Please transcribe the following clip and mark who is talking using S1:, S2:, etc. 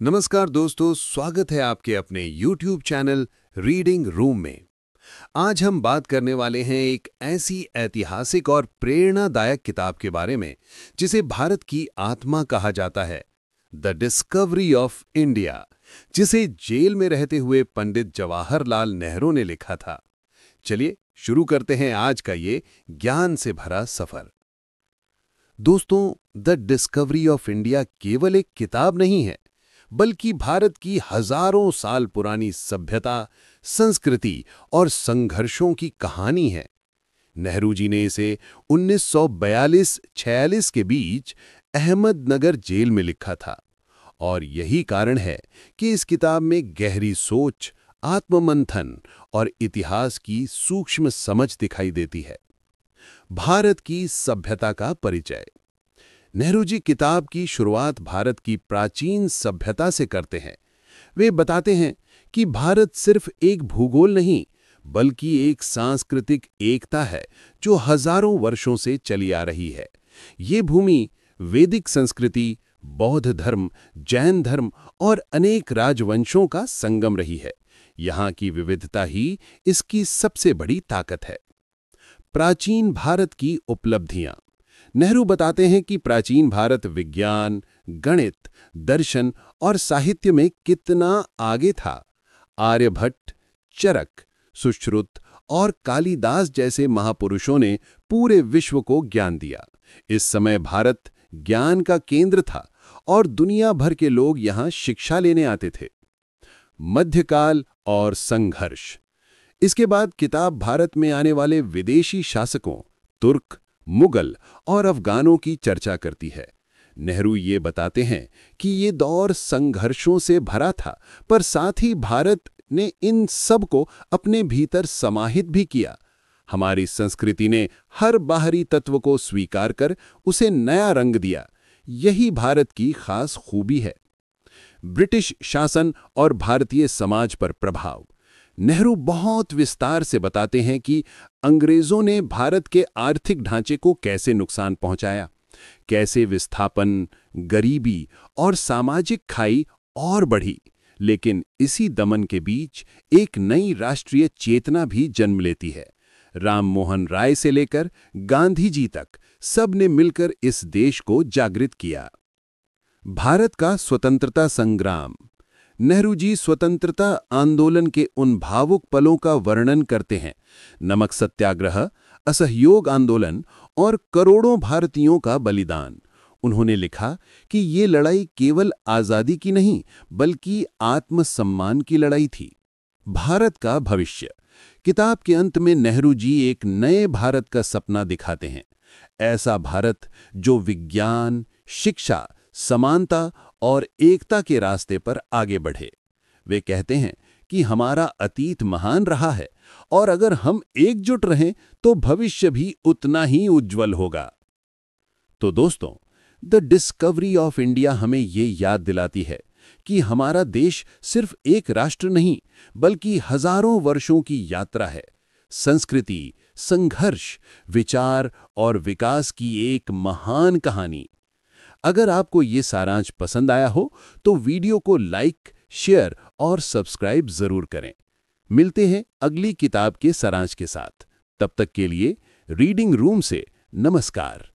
S1: नमस्कार दोस्तों, स्वागत है आपके अपने YouTube चैनल रीडिंग रूम में। आज हम बात करने वाले हैं एक ऐसी ऐतिहासिक और प्रेरणादायक किताब के बारे में जिसे भारत की आत्मा कहा जाता है, द डिस्कवरी ऑफ इंडिया, जिसे जेल में रहते हुए पंडित जवाहरलाल नेहरू ने लिखा था। चलिए शुरू करते हैं आज का ये ज्ञान से भरा सफर। दोस्तों, द डिस्कवरी ऑफ इंडिया केवल एक किताब नहीं है, बल्कि भारत की हजारों साल पुरानी सभ्यता, संस्कृति और संघर्षों की कहानी है। नेहरू जी ने इसे 1942-46 के बीच अहमदनगर जेल में लिखा था और यही कारण है कि इस किताब में गहरी सोच, आत्ममंथन और इतिहास की सूक्ष्म समझ दिखाई देती है। भारत की सभ्यता का परिचय। नेहरू जी किताब की शुरुआत भारत की प्राचीन सभ्यता से करते हैं। वे बताते हैं कि भारत सिर्फ एक भूगोल नहीं, बल्कि एक सांस्कृतिक एकता है जो हजारों वर्षों से चली आ रही है। ये भूमि वैदिक संस्कृति, बौद्ध धर्म, जैन धर्म और अनेक राजवंशों का संगम रही है। यहाँ की विविधता ही इसकी सबसे बड़ी ताकत है। प्राचीन भारत की उपलब्धियां। नेहरू बताते हैं कि प्राचीन भारत विज्ञान, गणित, दर्शन और साहित्य में कितना आगे था। आर्यभट्ट, चरक, सुश्रुत और कालिदास जैसे महापुरुषों ने पूरे विश्व को ज्ञान दिया। इस समय भारत ज्ञान का केंद्र था और दुनिया भर के लोग यहाँ शिक्षा लेने आते थे। मध्यकाल और संघर्ष। इसके बाद किताब भारत में आने वाले विदेशी शासकों, तुर्क, मुगल और अफगानों की चर्चा करती है। नेहरू ये बताते हैं कि ये दौर संघर्षों से भरा था, पर साथ ही भारत ने इन सब को अपने भीतर समाहित भी किया। हमारी संस्कृति ने हर बाहरी तत्व को स्वीकार कर उसे नया रंग दिया। यही भारत की खास खूबी है। ब्रिटिश शासन और भारतीय समाज पर प्रभाव। नेहरू बहुत विस्तार से बताते हैं कि अंग्रेजों ने भारत के आर्थिक ढांचे को कैसे नुकसान पहुंचाया, कैसे विस्थापन, गरीबी और सामाजिक खाई और बढ़ी। लेकिन इसी दमन के बीच एक नई राष्ट्रीय चेतना भी जन्म लेती है। राम मोहन राय से लेकर गांधी जी तक सब ने मिलकर इस देश को जागृत किया। भारत का स्वतंत्रता संग्राम। नेहरू जी स्वतंत्रता आंदोलन के उन भावुक पलों का वर्णन करते हैं। नमक सत्याग्रह, असहयोग आंदोलन और करोड़ों भारतीयों का बलिदान। उन्होंने लिखा कि ये लड़ाई केवल आजादी की नहीं, बल्कि आत्मसम्मान की लड़ाई थी। भारत का भविष्य। किताब के अंत में नेहरू जी एक नए भारत का सपना दिखाते हैं। ऐसा भारत जो विज्ञान, शिक्षा, समानता और एकता के रास्ते पर आगे बढ़े। वे कहते हैं कि हमारा अतीत महान रहा है और अगर हम एकजुट रहें तो भविष्य भी उतना ही उज्जवल होगा। तो दोस्तों, द डिस्कवरी ऑफ इंडिया हमें ये याद दिलाती है कि हमारा देश सिर्फ एक राष्ट्र नहीं, बल्कि हजारों वर्षों की यात्रा है। संस्कृति, संघर्ष, विचार और विकास की एक महान कहानी। अगर आपको ये सारांश पसंद आया हो तो वीडियो को लाइक, शेयर और सब्सक्राइब जरूर करें। मिलते हैं अगली किताब के सारांश के साथ। तब तक के लिए रीडिंग रूम से नमस्कार।